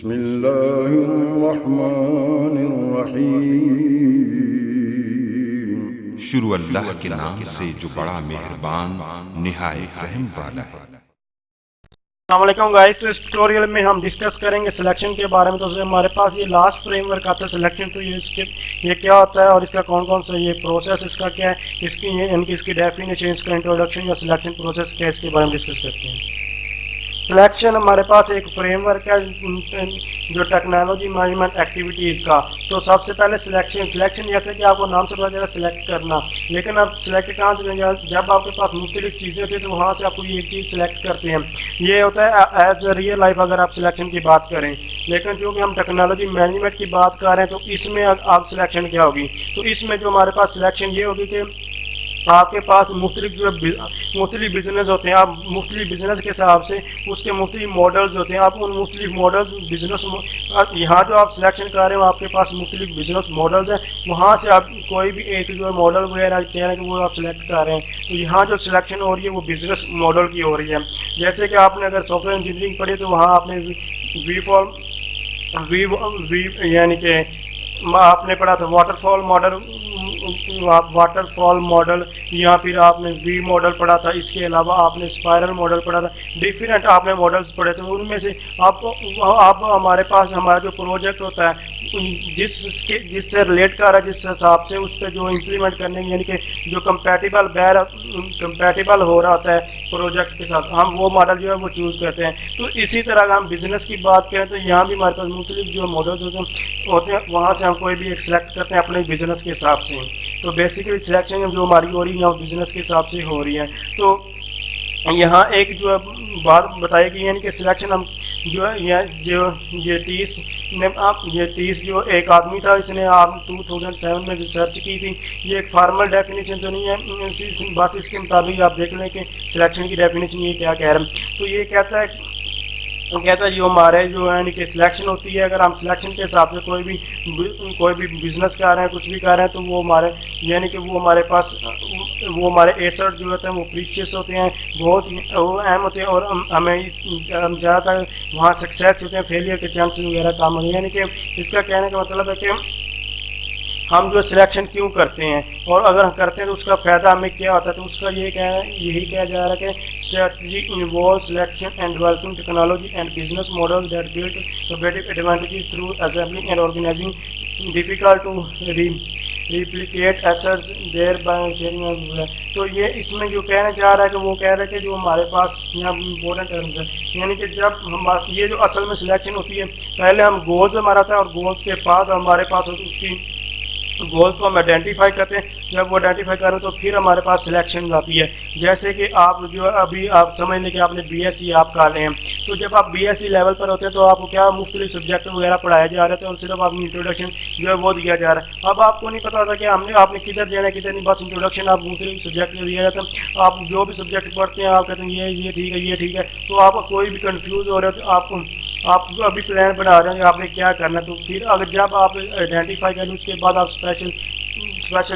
बिस्मिल्लाहिर्रहमानिर्रहीम। शुरू अल्लाह के नाम से जो बड़ा मेहरबान निहायत रहम वाला है। अस्सलामुअलैकुम गाइस, तो इस ट्यूटोरियल में हम डिस्कस करेंगे सिलेक्शन के बारे में। तो हमारे पास ये लास्ट फ्रेमवर्क आता है सिलेक्शन। तो ये क्या होता है और इसका कौन कौन सा ये प्रोसेस इसका क्या है, इसकी यानी इसकी डेफिनेशन, इसका इंट्रोडक्शन या सिलेक्शन प्रोसेस क्या है, इसके बारे में डिस्कस करते हैं। सिलेक्शन हमारे पास एक फ्रेमवर्क है जो टेक्नोलॉजी मैनेजमेंट एक्टिविटीज़ का। तो सबसे पहले सिलेक्शन जैसे कि आपको नाम से पता चला सिलेक्ट करना, लेकिन अब सिलेक्ट कहाँ से करेंगे? जब आपके पास मुख्तलिफ चीज़ें होती हैं तो वहाँ से आपको एक चीज़ सिलेक्ट करते हैं। ये होता है एज ए रियल लाइफ अगर आप सिलेक्शन की बात करें, लेकिन जो कि हम टेक्नोलॉजी मैनेजमेंट की बात कर रहे हैं तो इसमें आप सिलेक्शन क्या होगी? तो इसमें जो हमारे पास सिलेक्शन ये होगी कि आपके पास मुख्तलिफ बिजनेस होते हैं। आप मुख्तलिफ बिजनेस के हिसाब से उसके मुख्तलिफ मॉडल्स होते हैं। आप उन मुख्तलिफ मॉडल्स बिजनेस यहाँ जो आप सिलेक्शन कर रहे हो आपके पास मुख्तलिफ बिजनेस मॉडल्स हैं, वहाँ से आप कोई भी एक जो मॉडल वगैरह कह रहे हैं कि वो आप सिलेक्ट कर रहे हैं। तो यहाँ जो सिलेक्शन हो रही है वो बिजनेस मॉडल की हो रही है। जैसे कि आपने अगर सॉफ्टवेयर इंजीनियरिंग पढ़ी तो वहाँ आपने यानी कि आपने पढ़ा था वाटरफॉल मॉडल, या फिर आपने वी मॉडल पढ़ा था। इसके अलावा आपने स्पाइरल मॉडल पढ़ा था। डिफरेंट आपने मॉडल्स पढ़े थे। उनमें से आप हमारे पास हमारा जो प्रोजेक्ट होता है जिससे रिलेट कर रहा है, जिस हिसाब से उस पर जो इम्प्लीमेंट करने यानी कि जो कंपैटिबल हो रहा होता है प्रोजेक्ट के साथ, हम वो मॉडल जो है वो चूज़ करते हैं। तो इसी तरह अगर हम बिज़नेस की बात करें तो यहाँ भी हमारे पास मुख्तलिफ जो मॉडल्स होते हैं वहाँ से हम कोई भी एक सिलेक्ट करते हैं अपने बिज़नेस के हिसाब से। तो बेसिकली सिलेक्शन जो हमारी हो रही है वो बिज़नेस के हिसाब से हो रही है। तो यहाँ एक जो बात बताई गई यानी कि सिलेक्शन हम जो है ये 30 जो एक आदमी था, इसने आप 2007 में रिसर्च की थी। ये एक फार्मल डेफिनेशन तो नहीं है, बस इसके मुताबिक आप देख लें कि सिलेक्शन की डेफिनेशन ये क्या कह रहा है। तो ये कहता है जो हमारे जो है यानी कि सिलेक्शन होती है, अगर हम सिलेक्शन के हिसाब से कोई भी बिजनेस कर रहे हैं, कुछ भी कर रहे हैं, तो वो हमारे यानी कि वो हमारे एसेट जो होते हैं वो प्रीशियस होते हैं, बहुत अहम होते हैं, और हमें ज़्यादातर वहाँ सक्सेस होते हैं, फेलियर के चांसेस वगैरह कम होते हैं। यानी कि इसका कहने का मतलब है कि हम जो सिलेक्शन क्यों करते हैं और अगर हम करते हैं तो उसका फ़ायदा हमें क्या होता है। तो उसका यही कहा जा रहा है कि strategy involve selection and developing technology and business model that build competitive advantages through assembling and organising difficult to replicate assets thereby sharing. तो ये इसमें जो कहना चाह रहा है कि वो कह रहा है कि जो हमारे पास यहाँ इम्पोर्टेंट टर्म्स है, यानी कि जब हम ये जो असल में सिलेक्शन होती है, पहले हम गोल्स हमारा था और गोल्स के बाद हमारे पास उसकी गोल्स को हम आइडेंटिफाई करते हैं। जब वो आइडेंटिफाई करें तो फिर हमारे पास सिलेक्शन आती है। जैसे कि आप जो अभी आप समझ लें कि आपने बीएससी आप कर रहे हैं, तो जब आप बीएससी लेवल पर होते हैं तो आपको क्या मुख्तलिफ सब्जेक्ट वगैरह पढ़ाए जा रहे थे और सिर्फ आपको इंट्रोडक्शन जो है वो दिया जा रहा है। अब आपको नहीं पता था कि आपने किधर जाना है किधर नहीं, बस इंट्रोडक्शन आप मुख्तलिफ सब्जेक्ट में दिया जाता है। आप जो भी सब्जेक्ट पढ़ते हैं आप कहते हैं ये ठीक है ये ठीक है, तो आप कोई भी कन्फ्यूज़ हो रहे हो तो आप जो अभी प्लान बना रहे हैं कि आपने क्या करना है। तो फिर अगर जब आप आइडेंटिफाई करें उसके बाद आप स्पेशल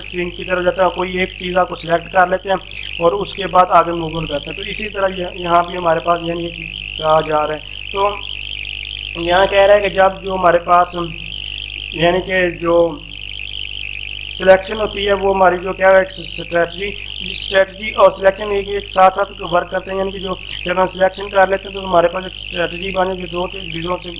थिंग की तरफ जाते हैं, कोई एक चीज़ आपको सिलेक्ट कर लेते हैं और उसके बाद आगे मूव ऑन करते हैं। तो इसी तरह यहाँ भी हमारे पास यानी कहा जा रहा है। तो यहाँ कह रहा है कि जब जो हमारे पास यानी कि जो सिलेक्शन होती है वो हमारी जो क्या है स्ट्रेटजी और सिलेक्शन एक साथ साथ वर्क करते हैं। यानी कि जब हम सिलेक्शन कर लेते हैं तो हमारे पास एक स्ट्रेटजी बनी जो दो चीज़ों से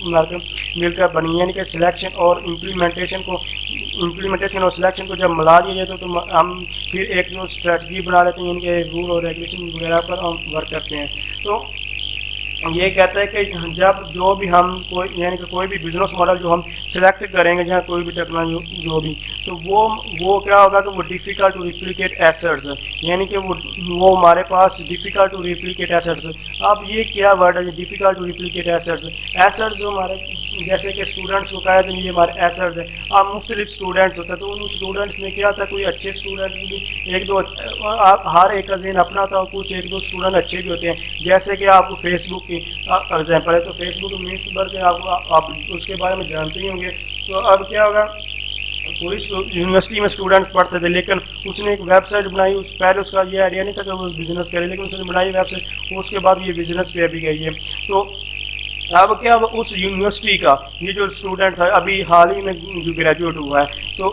मिलकर बनी, यानी कि सिलेक्शन और इम्प्लीमेंटेशन और सिलेक्शन को जब मिला दिया जाए तो हम फिर एक जो स्ट्रेटजी बना लेते हैं, यानी कि रूल और रेगुलेशन वगैरह पर हम वर्क करते हैं। तो ये कहता है कि जब जो भी हम यानी कि कोई भी बिजनेस मॉडल जो हम सिलेक्ट करेंगे जहाँ कोई भी टेक्नोलॉजी जो भी, तो वो क्या होगा कि वो डिफ़िकल्ट टू रिप्लिकेट एसेट्स, यानी कि वो हमारे पास डिफ़िकल्ट टू रिप्लिकेट एसेट्स। अब ये क्या वर्ड है डिफ़िकल्ट टू रिप्लिकेट एसेट्स जो हमारे जैसे कि स्टूडेंट्स को कहा तो ये हमारे एसेट्स है। अब मुख्तलिफ स्टूडेंट्स होते हैं तो उन स्टूडेंट्स में क्या था, कोई अच्छे स्टूडेंट भी एक दो, हर एक का दिन अपना था, कुछ एक दो स्टूडेंट अच्छे भी होते हैं। जैसे कि आपको फेसबुक की एग्जाम्पल है, तो फेसबुक मीन्स भर के आप उसके बारे में जानते ही होंगे। तो अब क्या होगा, पूरी यूनिवर्सिटी में स्टूडेंट्स पढ़ते थे, लेकिन उसने एक वेबसाइट बनाई। पहले उसका ये आइडिया नहीं था कि वो बिज़नेस करे, लेकिन उसने बनाई वेबसाइट, उसके बाद ये बिज़नेस पे अभी गई है। तो अब क्या, अब उस यूनिवर्सिटी का ये जो स्टूडेंट था अभी हाल ही में जो ग्रेजुएट हुआ है, तो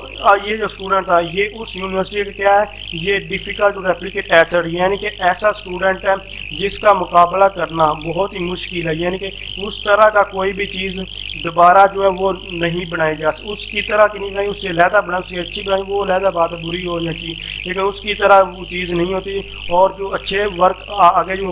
ये जो स्टूडेंट था ये उस यूनिवर्सिटी का क्या है, ये डिफ़िकल्ट टू रेप्लिकेट एसेट, यानी कि ऐसा स्टूडेंट है जिसका मुकाबला करना बहुत ही मुश्किल है, यानी कि उस तरह का कोई भी चीज़ दोबारा जो है वो नहीं बनाई जा सकती, उसकी तरह की नहीं बनाई, उससे लहदा बनाई, उससे अच्छी बनाई, वो लहदा बात है, बुरी हो जाती, लेकिन उसकी तरह वो चीज़ नहीं होती। और जो अच्छे वर्क आगे जो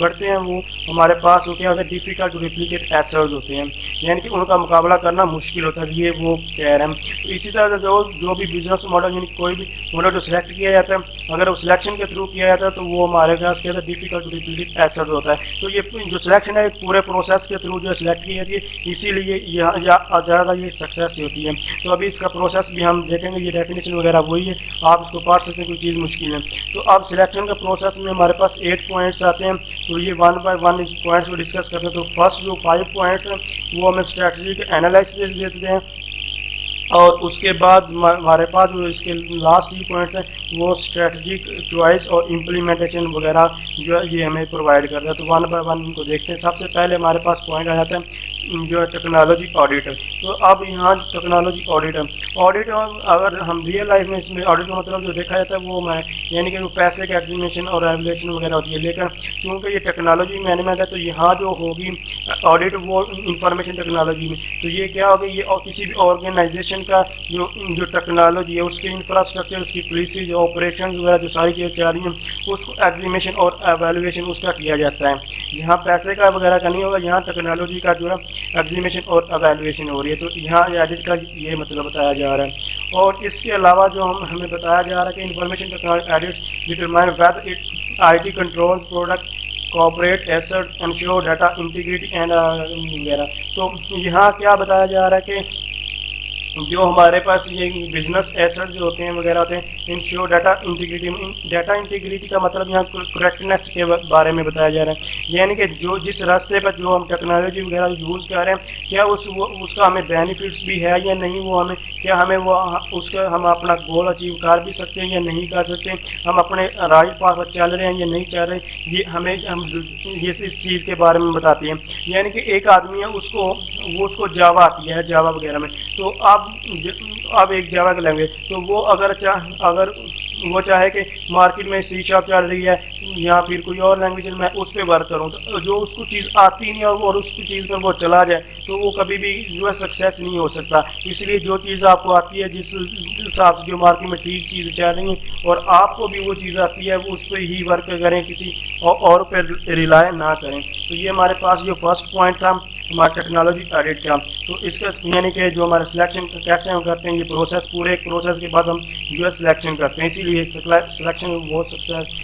बढ़ते हैं वो हमारे पास वो क्या होता है, डिफ़िकल्ट टू रिप्लिकेट एसेट्स होते हैं, यानी कि उनका मुकाबला करना मुश्किल होता है, ये वो कह रहे हैं। तो इसी तरह से जो भी बिजनेस मॉडल, यानी कोई भी मॉडल जो सिलेक्ट किया जाता है, अगर वो सिलेक्शन के थ्रू किया जाता है तो वो हमारे पास क्या होता है, डिफ़िकल्ट टू रिप्लिकेट एसेट्स होता है। तो ये जो सिलेक्शन है पूरे प्रोसेस के थ्रू जो सिलेक्ट की जाती है, इसीलिए यहाँ ज़्यादा ये सक्सेस होती है। तो अभी इसका प्रोसेस भी हम देखेंगे, ये डेफिनेशन वगैरह वही है, आप इसको पढ़ सकते हैं, कोई चीज़ मुश्किल है। तो अब सिलेक्शन का प्रोसेस में हमारे पास 8 पॉइंट्स आते हैं, तो ये 1 बाय 1 इस पॉइंट्स को डिस्कस करते हैं। तो फर्स्ट जो 5 पॉइंट्स हैं वो हमें स्ट्रैटेजी के एनालिसिस देते हैं, और उसके बाद हमारे पास जो इसके लास्ट 3 पॉइंट्स हैं वो स्ट्रेटजिक चॉइस और इम्प्लीमेंटेशन वगैरह जो है ये हमें प्रोवाइड करता है। तो 1 बाय 1 इनको देखते हैं। सबसे पहले हमारे पास पॉइंट आ जाता है जो है टेक्नोलॉजी ऑडिट। तो अब यहाँ टेक्नोलॉजी ऑडिट अगर हम रियल लाइफ में इसमें ऑडिट का मतलब जो देखा जाता है वो यानी कि वो पैसे के एग्जीमिनेशन और रेवलेशन वगैरह होती है, लेकिन क्योंकि ये टेक्नोलॉजी मैनेजमेंट है तो यहाँ जो होगी ऑडिट वो इंफॉर्मेशन टेक्नोलॉजी में, तो ये क्या होगा, ये किसी भी ऑर्गेनाइजेशन का जो टेक्नोलॉजी है उसके इंफ्रास्ट्रक्चर, उसकी पॉलिसी, ऑपरेशन वगैरह जो सारी चीज़ें चल रही हैं उसको एग्जीमिनेशन और एवेल्युएशन उसका किया जाता है। यहाँ पैसे का वगैरह का नहीं होगा, यहाँ टेक्नोलॉजी का जो है एग्जीमिनेशन और एवेल्युएशन हो रही है। तो यहाँ ऑडिट का ये मतलब बताया जा रहा है। और इसके अलावा जो हमें बताया जा रहा है कि information technology audit determine whether it IT control product corporate asset ensure data integrity and वगैरह। तो यहाँ क्या बताया जा रहा है कि जो हमारे पास ये बिजनेस एसेट जो होते हैं वगैरह होते हैं, ensure data integrity. Data integrity का मतलब यहाँ करेक्टनेस के बारे में बताया जा रहा है, यानी कि जो जिस रास्ते पर जो हम टेक्नोलॉजी वगैरह यूज़ कर रहे हैं क्या उसका हमें बेनिफिट्स भी है या नहीं, वो हमें क्या हमें वो उसका हम अपना गोल अचीव कर भी सकते हैं या नहीं कर सकते, हम अपने राइट पाथ पर चल रहे हैं या नहीं चल रहे, ये हमें ये इस चीज़ के बारे में बताती है। यानी कि एक आदमी है उसको जावा आती है, जावा वगैरह में, तो अब एक जावा की लैंग्वेज, तो वो अगर वो चाहे कि मार्केट में C# चल रही है या फिर कोई और लैंग्वेज मैं उस पर वर्क करूँ, तो जो उसको चीज़ आती नहीं और उस चीज़ पर वो चला जाए तो वो कभी भी जो है सक्सेस नहीं हो सकता। इसलिए जो चीज़ आपको आती है, जिस हिसाब से जो मार्केट में ठीक चीज़ें चल रही हैं और आपको भी वो चीज़ आती है, वो उस पर ही वर्क करें, किसी और पर रिलाय ना करें। तो ये हमारे पास जो फर्स्ट पॉइंट था हमारा टेक्नोलॉजी ऑडिट का। तो इसका यानी कि जो हमारा सिलेक्शन कैसे हम करते हैं, ये प्रोसेस पूरे एक प्रोसेस के बाद हम जो है सिलेक्शन करते हैं, इसीलिए सिलेक्शन बहुत सक्सेस।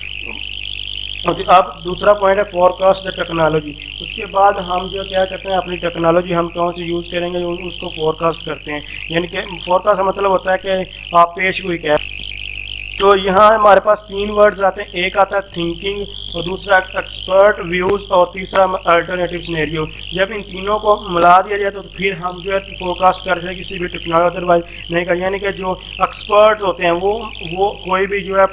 अब दूसरा पॉइंट है फोरकास्ट द टेक्नोलॉजी। उसके बाद हम जो क्या करते हैं, अपनी टेक्नोलॉजी हम कौन सी यूज़ करेंगे उसको फोरकास्ट करते हैं। यानी कि फोरकास्ट का मतलब होता है कि आप पेश हुई क्या। तो यहाँ हमारे पास 3 वर्ड्स आते हैं, एक आता है थिंकिंग और दूसरा एक्सपर्ट व्यूज़ और तीसरा अल्टरनेटिव सिनेरियो। जब इन तीनों को मिला दिया जाए तो फिर हम जो है फोरकास्ट कर सकते हैं किसी भी टेक्नोलॉजी, अदरवाइज नहीं कर। यानी कि जो एक्सपर्ट होते हैं वो कोई भी जो है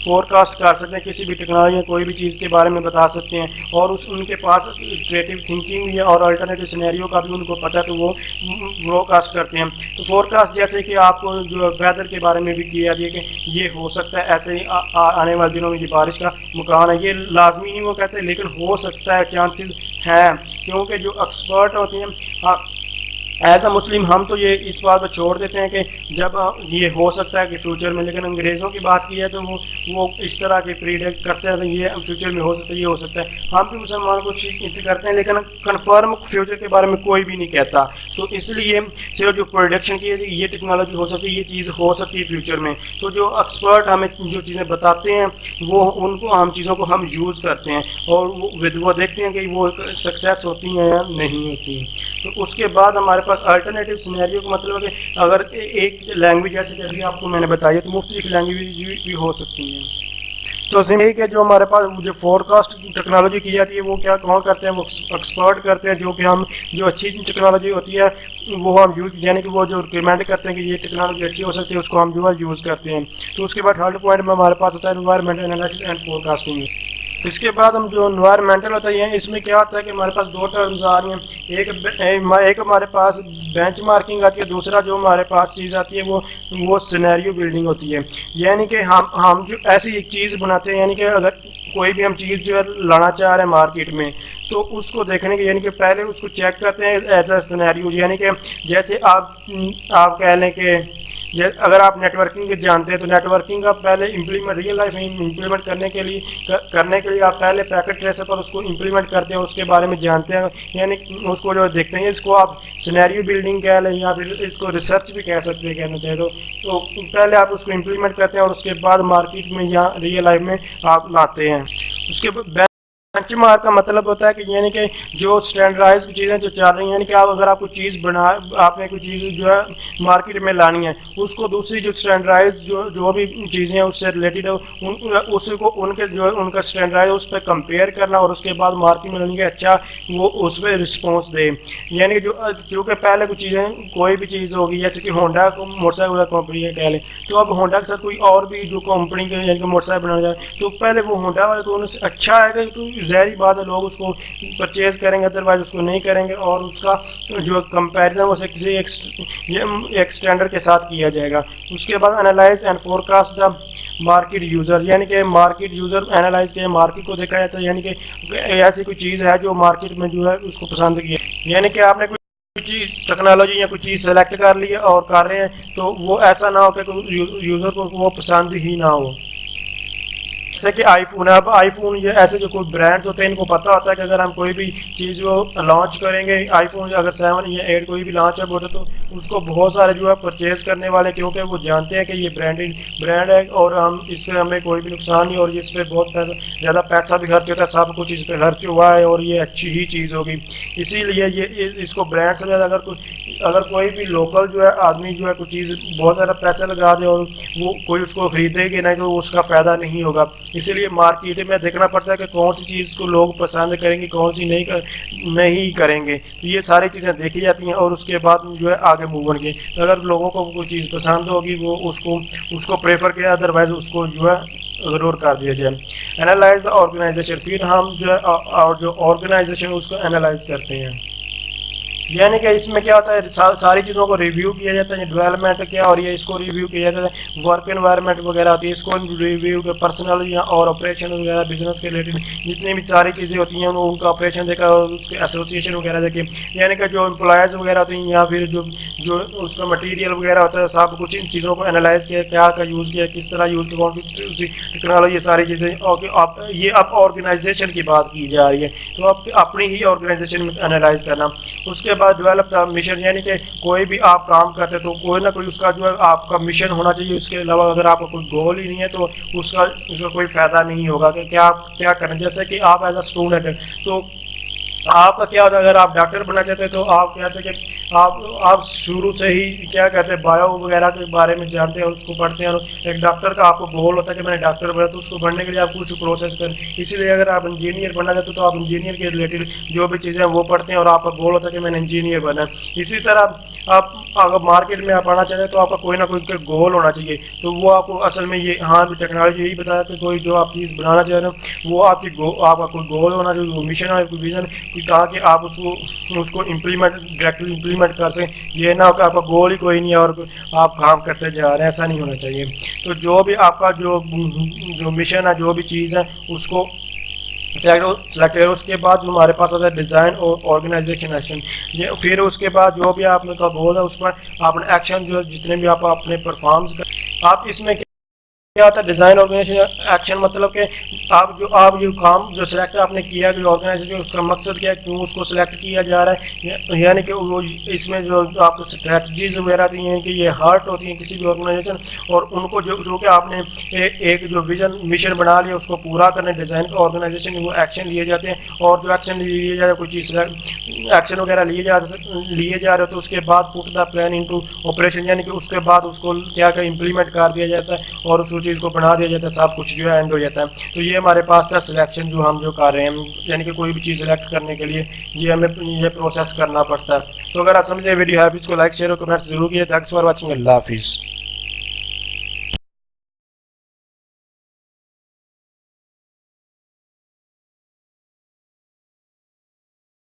फोरकास्ट कर सकते हैं, किसी भी टेक्नोलॉजी कोई भी चीज़ के बारे में बता सकते हैं, और उनके पास क्रिएटिव थिंकिंग भी है और अल्टरनेटिव सिनेरियो का भी उनको पता है, तो वो फोरकास्ट करते हैं। तो फोरकास्ट जैसे कि आपको जो वेदर के बारे में भी किया दिया कि ये हो सकता है, ऐसे ही आने वाले दिनों में ये बारिश का मुकान है, ये लाजमी नहीं वो कहते हैं, लेकिन हो सकता है, चांसेस हैं, क्योंकि जो एक्सपर्ट होते हैं एज अ मुस्लिम हम तो ये इस बात पर छोड़ देते हैं कि जब ये हो सकता है कि फ्यूचर में, लेकिन अंग्रेज़ों की बात की है तो वो इस तरह के प्रीडिक्ट करते हैं, तो ये फ्यूचर में हो सकता है, ये हो सकता है। हम भी मुसलमान को चीज़ करते हैं, लेकिन कन्फर्म फ्यूचर के बारे में कोई भी नहीं कहता। तो इसलिए सिर्फ जो प्रोडिक्शन की है ये टेक्नोलॉजी हो सकती है, ये चीज़ हो सकती है फ्यूचर में। तो जो एक्सपर्ट हमें जो चीज़ें बताते हैं वो उनको हम चीज़ों को हम यूज़ करते हैं और वो देखते हैं कि वो सक्सेस होती हैं या नहीं होती हैं। तो उसके बाद हमारे पास अल्टरनेटिव सिनेरियो का मतलब है कि अगर एक लैंग्वेज जैसे कि अभी आपको मैंने बताया तो मुख्तलिफ लैंग्वेज भी हो सकती हैं। तो सिंपल के जो हमारे पास जो फोरकास्ट टेक्नोलॉजी की जाती है वो क्या कौन करते हैं, वो एक्सपर्ट करते हैं, जो कि हम जो अच्छी टेक्नोलॉजी होती है वो हम यूज, यानी कि वो जो रिकमेंड करते हैं कि ये टेक्नोलॉजी अच्छी हो सकती है, उसको हम जो है यूज़ करते हैं। तो उसके बाद थर्ड पॉइंट में हमारे पास होता है एनवायरमेंट एनालिसिस एंड फोरकास्टिंग। इसके बाद हम जो इन्वायरमेंटल होता है इसमें क्या होता है कि हमारे पास दो टर्म्स आ रही हैं। एक हमारे पास बेंच मार्किंग आती है, दूसरा जो हमारे पास चीज़ आती है वो सिनेरियो बिल्डिंग होती है। यानी कि हम जो ऐसी एक चीज़ बनाते हैं, यानी कि अगर कोई भी हम चीज़ जो है लाना चाह रहे हैं मार्केट में, तो उसको देखने के यानी कि पहले उसको चेक करते हैं एज अ सिनेरियो। यानी कि जैसे आप कह लें कि अगर आप नेटवर्किंग जानते हैं तो नेटवर्किंग का पहले रियल लाइफ में इम्प्लीमेंट करने के लिए आप पहले पैकेट ट्रेसर पर उसको इम्प्लीमेंट करते हैं, उसके बारे में जानते हैं, यानी उसको जो देखते हैं। इसको आप सिनेरियो बिल्डिंग कह लें या फिर इसको रिसर्च भी कह सकते हैं, कहना चाहे तो पहले आप उसको इम्प्लीमेंट करते हैं और उसके बाद मार्केट में या रियल लाइफ में आप लाते हैं। उसके बेंचमार्क का मतलब होता है कि यानी कि जो स्टैंडर्डाइज चीज़ें जो चल रही हैं, यानी कि अगर आपको चीज़ आपने कोई चीज़ जो है मार्केट में लानी है, उसको दूसरी जो स्टैंडर्डाइज जो भी चीज़ें हैं उससे रिलेटेड है उसको उनका स्टैंडर्डाइज उस पर कंपेयर करना और उसके बाद मार्केट में लाने के अच्छा वो उस पर रिस्पॉन्स दे। यानी कि क्योंकि पहले कुछ चीज़ें कोई भी चीज़ होगी, जैसे कि होंडा मोटरसाइकिल कंपनी है कह लें, तो अब होंडा के साथ कोई और भी जो कंपनी के यानी कि मोटरसाइकिल बनाया जाए, तो पहले वो होंडा वाले तो उनसे अच्छा आएगा, तो ज़ाहिर बात है लोग उसको परचेज़ करेंगे, अदरवाइज उसको नहीं करेंगे और उसका जो कंपैरिजन वो किसी एक स्टैंडर्ड के साथ किया जाएगा। उसके बाद analyse and forecast the market user, यानी कि मार्केट यूज़र एनालाइज के मार्केट को देखा जाता है, यानी कि ऐसी कोई चीज़ है जो मार्केट में जो है उसको पसंद किया, यानी कि आपने कोई चीज़ टेक्नोलॉजी या कोई चीज़ सेलेक्ट कर ली है और कर रहे हैं, तो वो ऐसा ना हो कि यूज़र को वो पसंद ही ना हो। जैसे कि आईफोन है, अब आईफोन ये ऐसे जो कोई ब्रांड होते हैं इनको पता होता है कि अगर हम कोई भी चीज़ जो लॉन्च करेंगे, आईफोन अगर 7 या 8 कोई भी लॉन्च है बोले, तो उसको बहुत सारे जो है परचेज़ करने वाले, क्योंकि वो जानते हैं कि ये ब्रांड है और इससे हमें कोई भी नुकसान नहीं और इस पर बहुत ज़्यादा पैसा भी खर्च होता है, सब कुछ इस पर खर्च हुआ है और ये अच्छी ही चीज़ होगी। इसीलिए इसको ब्रांड से ज़्यादा अगर कोई भी लोकल जो है आदमी जो है कोई चीज़ बहुत ज़्यादा पैसा लगा दे और वो कोई उसको खरीदेगी नहीं, तो उसका फ़ायदा नहीं होगा। इसीलिए मार्केट में देखना पड़ता है कि कौन सी चीज़ को लोग पसंद करेंगे, कौन सी नहीं करेंगे, तो ये सारी चीज़ें देखी जाती हैं और उसके बाद जो है आगे मूव होंगे। तो अगर लोगों को कोई चीज़ पसंद होगी वो उसको प्रेफर किया, अदरवाइज उसको जो है ज़रूर कर दिया जाए। एनालाइज द ऑर्गेनाइजेशन, फिर हम जो है और जो ऑर्गेनाइजेशन उसको एनालाइज करते हैं, यानी कि इसमें क्या होता है सारी चीज़ों को रिव्यू किया जाता है, डेवलपमेंट क्या और ये इसको रिव्यू किया जाता है, वर्क एनवायरनमेंट वगैरह होती है इसको रिव्यू के, पर्सनल या और ऑपरेशन वगैरह बिजनेस के रिलेटेड जितनी भी सारी चीज़ें होती हैं उनका ऑपरेशन देखा और उसके एसोसिएशन वगैरह देखे, यानी कि जो एम्प्लॉयज़ वगैरह होती हैं या फिर जो उसका मटीरियल वगैरह होता है, सब कुछ इन चीज़ों को एनालाइज किया, क्या यूज़ किया, किस तरह यूज़ किया, कौन सी टेक्नोलॉजी, ये सारी चीज़ें। और ये अब ऑर्गेनाइजेशन की बात की जा रही है, तो आप अपनी ही ऑर्गेनाइजेशन में एनालाइज करना। उसके बाद डेवलप द मिशन, यानी कि कोई भी आप काम करते तो कोई ना कोई उसका जो है आपका मिशन होना चाहिए, उसके अलावा अगर आपका कोई गोल ही नहीं है तो उसका कोई फ़ायदा नहीं होगा कि क्या करें। जैसे कि आप एज अ स्टूडेंट तो आपका क्या होता है, अगर आप डॉक्टर बनना चाहते हैं तो आप कहते हैं कि आप शुरू से ही क्या कहते हैं बायो वगैरह के बारे में जानते हैं, उसको पढ़ते हैं और एक डॉक्टर का आपको गोल होता है कि मैंने डॉक्टर बना, तो उसको बनने के लिए आप कुछ प्रोसेस करें। इसीलिए अगर आप इंजीनियर बनना चाहते हो तो आप इंजीनियर के रिलेटेड जो भी चीज़ें वो पढ़ते हैं और आपका गोल होता है कि मैंने इंजीनियर बना। इसी तरह आप अगर मार्केट में आप आना चाहते हैं तो आपका कोई ना कोई गोल होना चाहिए, तो वो आपको असल में ये टेक्नोलॉजी यही बताया कि कोई जो आप चीज़ बनाना चाह रहे हो वो आपका कोई गोल होना चाहिए, वो मिशन है, कोई विजन, ताकि आप उसको डायरेक्टली इम्प्लीमेंट कर सकें। ये ना हो कि आपका गोल ही कोई नहीं है और आप काम करते जा रहे हैं, ऐसा नहीं होना चाहिए। तो जो भी आपका जो मिशन है, जो भी चीज़ है उसको सेलेक्ट करो। उसके बाद जो हमारे पास आता है डिज़ाइन और ऑर्गेनाइजेशन एक्शन, ये फिर उसके बाद जो भी आपने का गोल है उस पर आपने एक्शन जो जितने भी आप अपने परफॉर्म्स कर, आप इसमें क्या होता है डिज़ाइन ऑर्गेनाइजेशन एक्शन, मतलब कि आप जो काम जो सिलेक्ट आपने किया जो ऑर्गेनाइजेशन, उसका मकसद क्या है, क्यों उसको सिलेक्ट किया जा रहा है, यानी कि वो इसमें जो आपको स्ट्रैटजीज वगैरह दी हैं कि ये हार्ट होती हैं किसी भी ऑर्गेनाइजेशन, और उनको जो कि आपने एक जो विजन मिशन बना लिया उसको पूरा करने डिज़ाइन ऑर्गेनाइजेशन वो एक्शन लिए जाते हैं। और जो एक्शन लिए जा रहे कोई चीज़ एक्शन वगैरह लिए जा रहे हो तो उसके बाद put the plan into operation, यानी कि उसके बाद उसको क्या इम्प्लीमेंट कर दिया जाता है और उस चीज़ को बना दिया जाता है, सब कुछ जो है एंड हो जाता है। तो ये हमारे पास का सिलेक्शन जो हम जो कर रहे हैं, यानी कि कोई भी चीज़ सिलेक्ट करने के लिए ये हमें ये प्रोसेस करना पड़ता है। तो अगर आप समझे वीडियो है इसको लाइक शेयर और कमेंट जरूर किए। थैंक्स फॉर वॉचिंग, अल्लाह हाफिज़।